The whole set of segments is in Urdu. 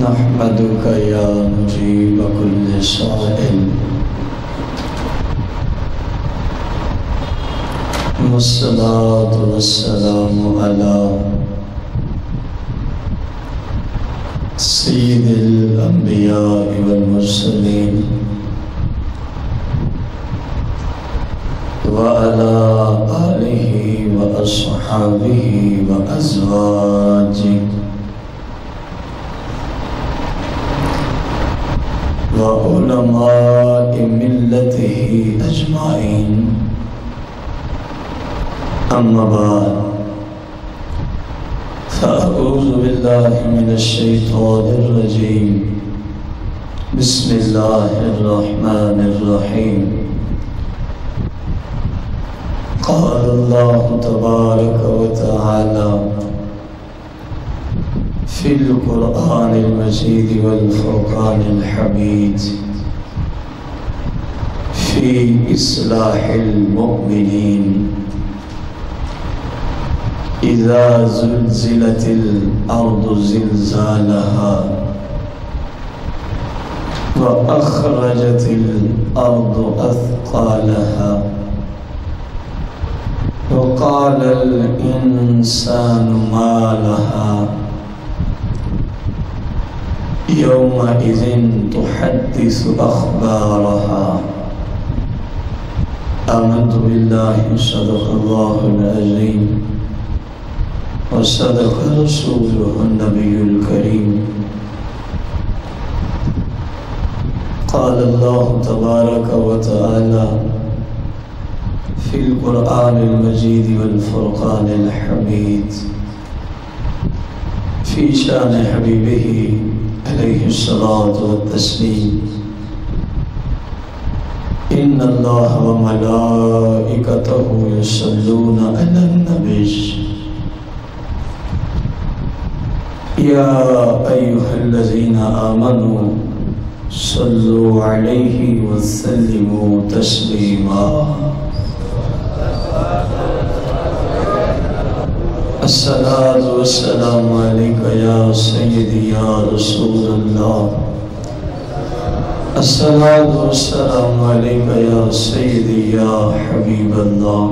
نحمدك يا مجيب كل سائل والصلاة والسلام على سيد الأنبياء والمرسلين وعلى آله وأصحابه وأزواجه وعلماء ملته أجمعين. أما بعد، فأعوذ بالله من الشيطان الرجيم. بسم الله الرحمن الرحيم. قال الله تبارك وتعالى في القرآن المجيد والفرقان الحميد في إصلاح المؤمنين: إذا زلزلت الأرض زلزالها وأخرجت الأرض أثقالها وقال الإنسان ما لها يومئذ تحدث أخبارها. آمنت بالله صدق الله العظيم وصدق رسوله النبي الكريم. قال الله تبارك وتعالى في القرآن المجيد والفرقان الحميد في شان حبيبه عليه الصلاة والتسليم: إن الله وملائكته يصلون على النبي يا أيها الذين آمنوا صلوا عليه وسلموا تسليما. الصلاة والسلام عليك يا سيدي يا رسول الله. الصلاة والسلام عليك يا سيدي يا حبيب الله.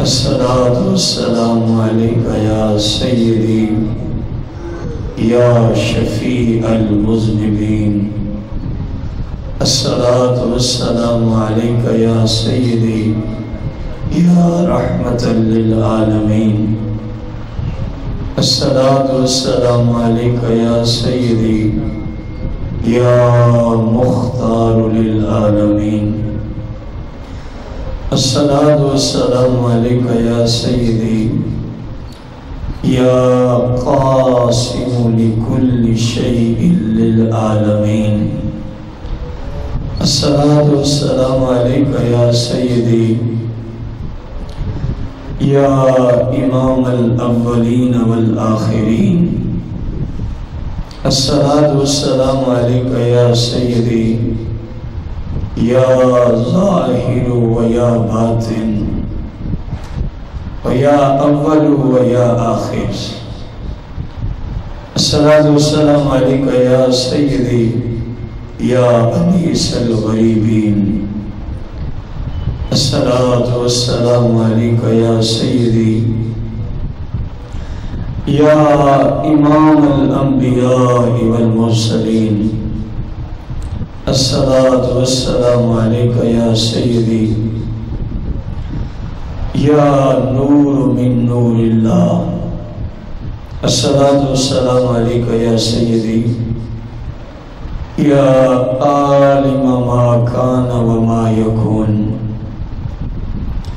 الصلاة والسلام عليك يا سيدي يا شفيع المذنبين. الصلاة والسلام عليك يا سيدي يا رحمة للعالمين. الصلاة والسلام عليك يا سيدي يا مختار للعالمين. الصلاة والسلام عليك يا سيدي يا قاسم لكل شيء للعالمين. الصلاة والسلام عليك يا سيدي يا إمام الأولين والآخرين. الصلاة والسلام عليك يا سيدي يا ظاهر ويا باطن ويا أول ويا آخر. الصلاة والسلام عليك يا سيدي يا أنيس الغريبين. الصلاة والسلام عليك يا سيدي يا إمام الأنبياء والمرسلين. الصلاة والسلام عليك يا سيدي يا نور من نور الله. الصلاة والسلام عليك يا سيدي يا عالم ما كان وما يكون.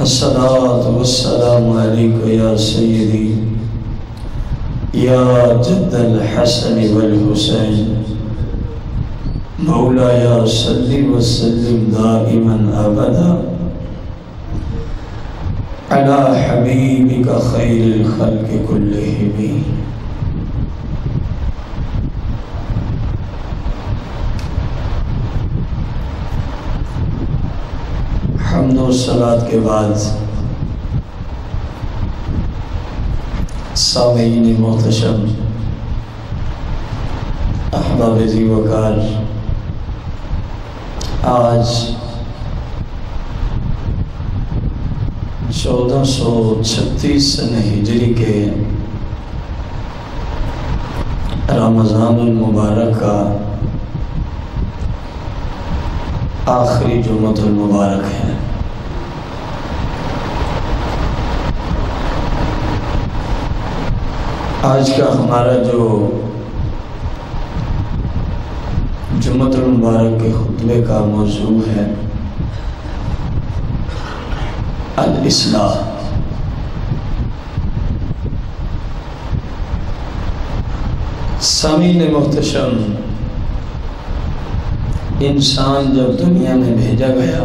الصلاة والسلام عليك يا سيدي يا جد الحسن والحسين. مولاي صل وسلم دائما أبدا على حبيبك خير الخلق كلهم. حمد و صلات کے بعد سامعین محتشم، احباب ذی وقار، آج 1436 سنہ ہجری کے رمضان المبارک کا آخری جمعۃ المبارک ہے۔ آج کا ہمارا جو جمعۃ المبارک کے خطبے کا موضوع ہے الاصلاح۔ سامعین محتشم، انسان جب دنیا میں بھیجا گیا،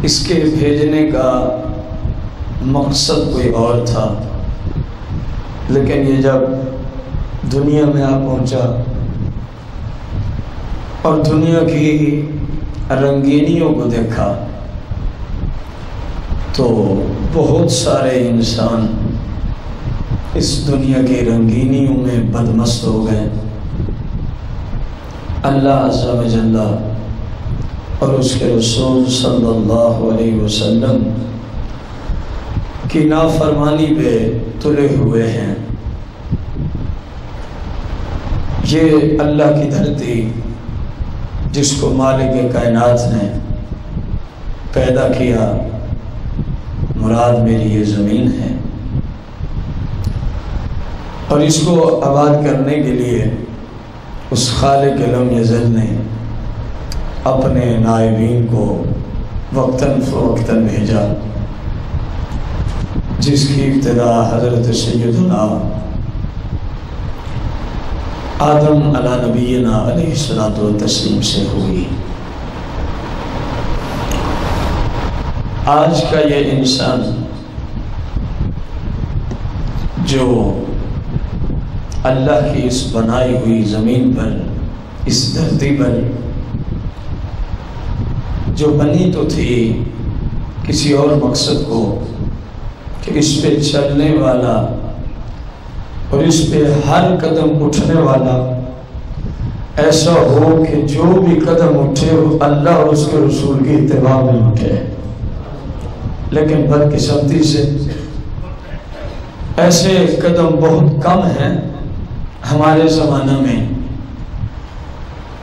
اس کے بھیجنے کا مقصد کوئی اور تھا، لیکن یہ جب دنیا میں آ پہنچا اور دنیا کی رنگینیوں کو دیکھا تو بہت سارے انسان اس دنیا کی رنگینیوں میں بدمست ہو گئے۔ اللہ عز و جل اور اس کے رسول صلی اللہ علیہ وسلم کی نافرمانی پہ تلے ہوئے ہیں۔ یہ اللہ کی دھرتی جس کو مالک کائنات نے پیدا کیا، مراد میری یہ زمین ہے، اور اس کو آباد کرنے کے لیے اس خالق لم یزل نے اپنے نائبین کو وقتاً فوقتاً بھیجا، جس کی ابتدا حضرت سیدنا آدم علی نبینا علیہ الصلوۃ والتسلیم سے ہوئی۔ آج کا یہ انسان جو اللہ کی اس بنائی ہوئی زمین پر، اس دھرتی پر جو بنی تو تھی کسی اور مقصد کو، کہ اس پہ چلنے والا اور اس پہ ہر قدم اٹھنے والا ایسا ہو کہ جو بھی قدم اٹھے وہ اللہ اور اس کے رسول کی اتباع میں اٹھے۔ لیکن بدقسمتی سے ایسے قدم بہت کم ہیں ہمارے زمانہ میں۔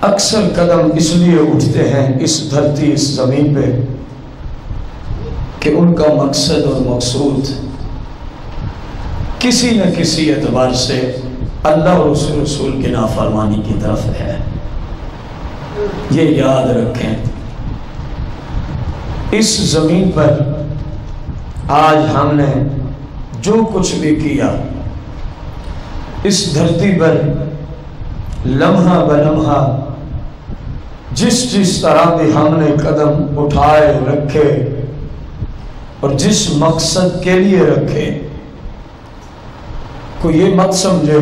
اکثر قدم اس لیے اٹھتے ہیں اس دھرتی، اس زمین پہ، کہ ان کا مقصد اور مقصود کسی نہ کسی اعتبار سے اللہ اور اس رسول کی نافرمانی کی طرف ہے۔ یہ یاد رکھیں، اس زمین پر آج ہم نے جو کچھ بھی کیا، اس دھرتی پر لمحہ بلمحہ جس طرح بھی ہم نے قدم اٹھائے رکھے اور جس مقصد کے لیے رکھے، کوئی یہ مت سمجھے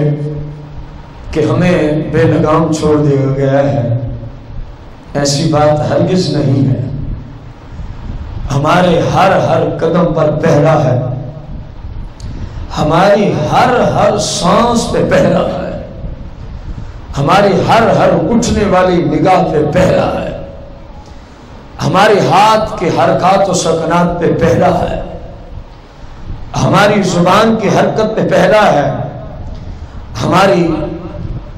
کہ ہمیں بے لگام چھوڑ دیا گیا ہے، ایسی بات ہرگز نہیں ہے۔ ہمارے ہر قدم پر پہرا ہے، ہماری ہر سانس پہ پہرا ہے، ہماری ہر اٹھنے والی نگاہ پہ پہرا ہے، ہمارے ہاتھ کے حرکات و سکنات پہ پہرا ہے، ہماری زبان کی حرکت پہ پہرا ہے، ہماری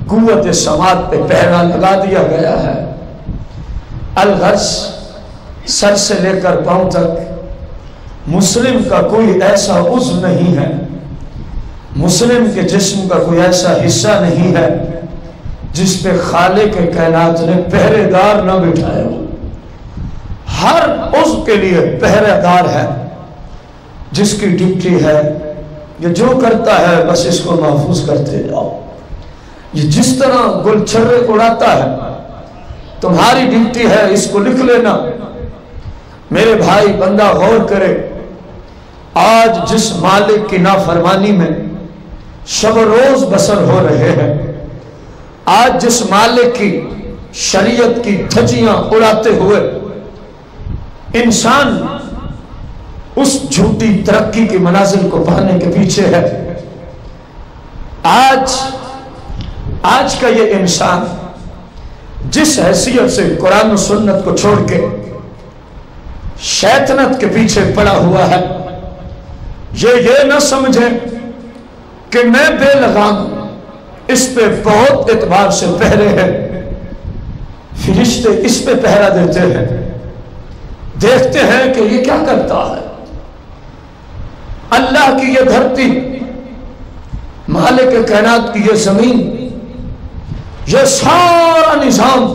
قوت سماعت پہ پہرا لگا دیا گیا ہے۔ الغرض سر سے لے کر پاؤں تک مسلم کا کوئی ایسا عضو نہیں ہے، مسلم کے جسم کا کوئی ایسا حصہ نہیں ہے جس پہ خالق کائنات نے پہرے دار نہ بٹھایا ہو۔ ہر عضو کے لیے پہرے دار ہے، جس کی ڈیوٹی ہے یہ جو کرتا ہے بس اس کو محفوظ کرتے جاؤ۔ یہ جس طرح گل چھرے اڑاتا ہے، تمہاری ڈیوٹی ہے اس کو لکھ لینا۔ میرے بھائی، بندہ غور کرے، آج جس مالک کی نافرمانی میں شب و روز بسر ہو رہے ہیں، آج جس مالک کی شریعت کی دھجیاں اڑاتے ہوئے انسان اس جھوٹی ترقی کی منازل کو پانے کے پیچھے ہے، آج آج کا یہ انسان جس حیثیت سے قرآن و سنت کو چھوڑ کے شیطنت کے پیچھے پڑا ہوا ہے، یہ نہ سمجھے کہ میں بے لگام ہوں، اس پہ بہت اعتبار سے پہرے ہیں، فرشتے اس پہ پہرا دیتے ہیں، دیکھتے ہیں کہ یہ کیا کرتا ہے۔ اللہ کی یہ دھرتی، مالک کائنات کی یہ زمین، یہ سارا نظام،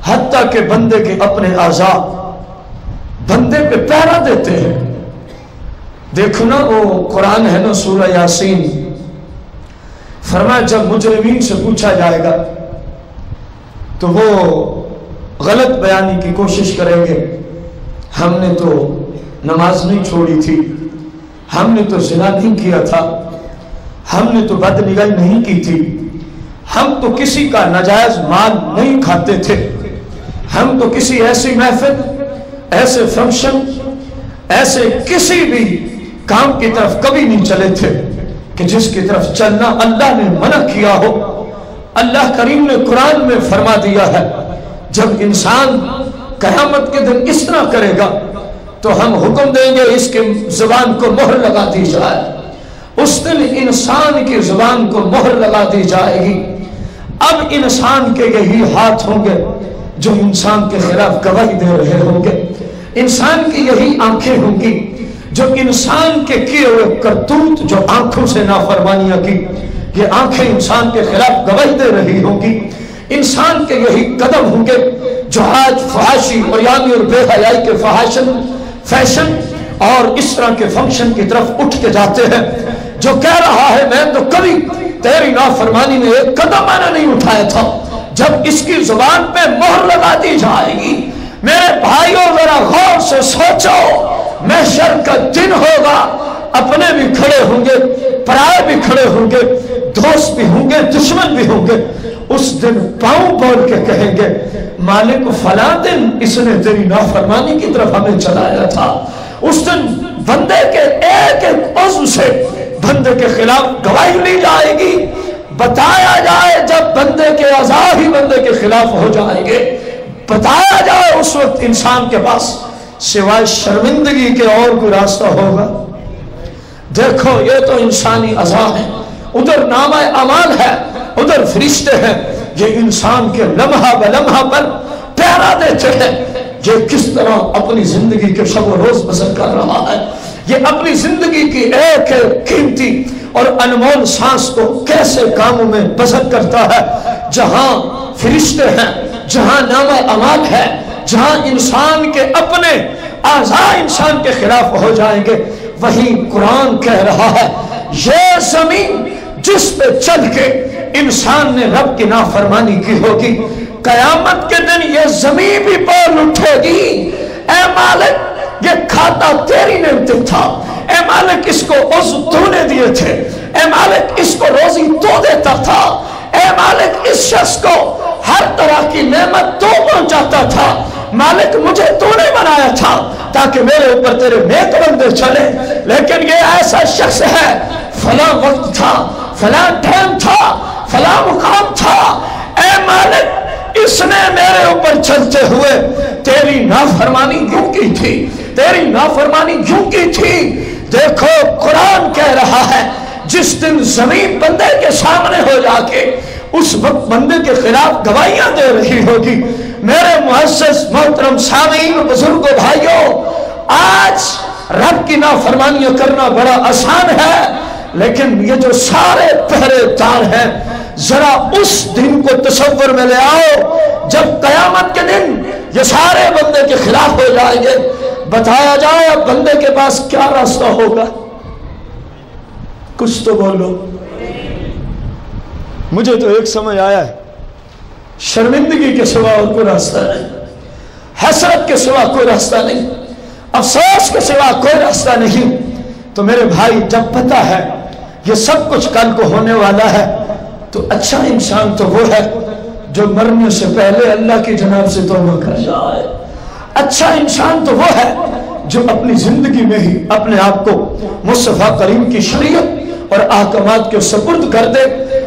حتیٰ کہ بندے کے اپنے اعضاء بندے پہ پہرا دیتے ہیں۔ دیکھو نا وہ قرآن ہے نا سورہ یاسین، فرمایا جب مجرمین سے پوچھا جائے گا تو وہ غلط بیانی کی کوشش کریں گے، ہم نے تو نماز نہیں چھوڑی تھی، ہم نے تو زنا نہیں کیا تھا، ہم نے تو بد نگاہی نہیں کی تھی، ہم تو کسی کا ناجائز مال نہیں کھاتے تھے، ہم تو کسی ایسی محفل، ایسے فنکشن، ایسے کسی بھی کام کی طرف کبھی نہیں چلے تھے کہ جس کی طرف چلنا اللہ نے منع کیا ہو۔ اللہ کریم نے قرآن میں فرما دیا ہے جب انسان قیامت کے دن اس طرح کرے گا تو ہم حکم دیں گے اس کی زبان کو مہر لگا دی جائے، اس دن انسان کی زبان کو مہر لگا دی جائے گی۔ اب انسان کے یہی ہاتھ ہوں گے جو انسان کے خلاف گواہی دے رہے ہوں گے، انسان کی یہی آنکھیں ہوں گی جو انسان کے کیے ہوئے کرتوت، جو آنکھوں سے نافرمانیاں کی، یہ آنکھیں انسان کے خلاف گواہی دے رہی ہوں گی، انسان کے یہی قدم ہوں گے جو آج فحاشی اور یامی اور بے حیائی کے فیشن اور اس طرح کے فنکشن کی طرف اٹھ کے جاتے ہیں، جو کہہ رہا ہے میں تو کبھی تیری نافرمانی میں ایک قدم میں نے نہیں اٹھایا تھا۔ جب اس کی زبان پہ مہر لگا دی جائے گی، میرے بھائیوں ذرا غور سے سوچو، محشر کا دن ہوگا، اپنے بھی کھڑے ہوں گے، پرائے بھی کھڑے ہوں گے، دوست بھی ہوں گے، دشمن بھی ہوں گے، اس دن پاؤں بول کے کہیں گے مالک فلاں دن اس نے تیری نافرمانی کی طرف ہمیں چلایا تھا۔ اس دن بندے کے ایک ایک عضو سے بندے کے خلاف گواہی لی جائے گی، بتایا جائے جب بندے کے اعضاء ہی بندے کے خلاف ہو جائیں گے، بتایا جائے اس وقت انسان کے پاس سوائے شرمندگی کے اور کوئی راستہ ہوگا؟ دیکھو یہ تو انسانی اعضاء ہیں، ادھر نامہ اعمال ہے، ادھر فرشتے ہیں، یہ انسان کے لمحہ بلمحہ پر پہرا دیتے ہیں۔ یہ کس طرح اپنی زندگی کے شب و روز بسر کر رہا ہے، یہ اپنی زندگی کی ایک قیمتی اور انمول سانس کو کیسے کاموں میں بسر کرتا ہے۔ جہاں فرشتے ہیں، جہاں نامہ اعمال ہے، جہاں انسان کے اپنے اعضاء انسان کے خلاف ہو جائیں گے، وہی قرآن کہہ رہا ہے یہ زمین جس پہ چل کے انسان نے رب کی نافرمانی کی ہوگی، قیامت کے دن یہ زمین بھی بول اٹھے گی، اے مالک یہ کھاتا تیری نعمتیں تھا، اے مالک اس کو عضو تو نے دیے تھے، اے مالک اس کو روزی تو دیتا تھا، اے مالک اس شخص کو ہر طرح کی نعمت تو پہنچاتا تھا، مالک مجھے تو نے بنایا تھا تاکہ میرے اوپر تیرے نیک بندے چلے، لیکن یہ ایسا شخص ہے، فلاں وقت تھا، فلاں ٹائم تھا، فلاں مقام تھا، اے مالک اس نے میرے اوپر چلتے ہوئے تیری نافرمانی کیوں کی تھی، تیری نافرمانی کیوں کی تھی۔ دیکھو قرآن کہہ رہا ہے جس دن زمین بندے کے سامنے ہو جا کے اس وقت بندے کے خلاف گواہیاں دے رہی ہوگی۔ میرے معزز محترم سامعین، بزرگوں، بھائیوں، آج رب کی نافرمانیاں کرنا بڑا آسان ہے، لیکن یہ جو سارے پہرے دار ہیں ذرا اس دن کو تصور میں لے آؤ جب قیامت کے دن یہ سارے بندے کے خلاف ہو جائیں گے، بتایا جائے اب بندے کے پاس کیا راستہ ہوگا؟ کچھ تو بولو۔ مجھے تو ایک سمجھ آیا ہے، شرمندگی کے سوا اور کوئی راستہ نہیں، حسرت کے سوا کوئی راستہ نہیں، افسوس کے سوا کوئی راستہ نہیں۔ تو میرے بھائی جب پتہ ہے یہ سب کچھ کل کو ہونے والا ہے تو اچھا انسان تو وہ ہے جو مرنے سے پہلے اللہ کی جناب سے توبہ کر جائے، اچھا انسان تو وہ ہے جو اپنی زندگی میں ہی اپنے آپ کو مصطفیٰ کریم کی شریعت اور احکامات کے سپرد کر دے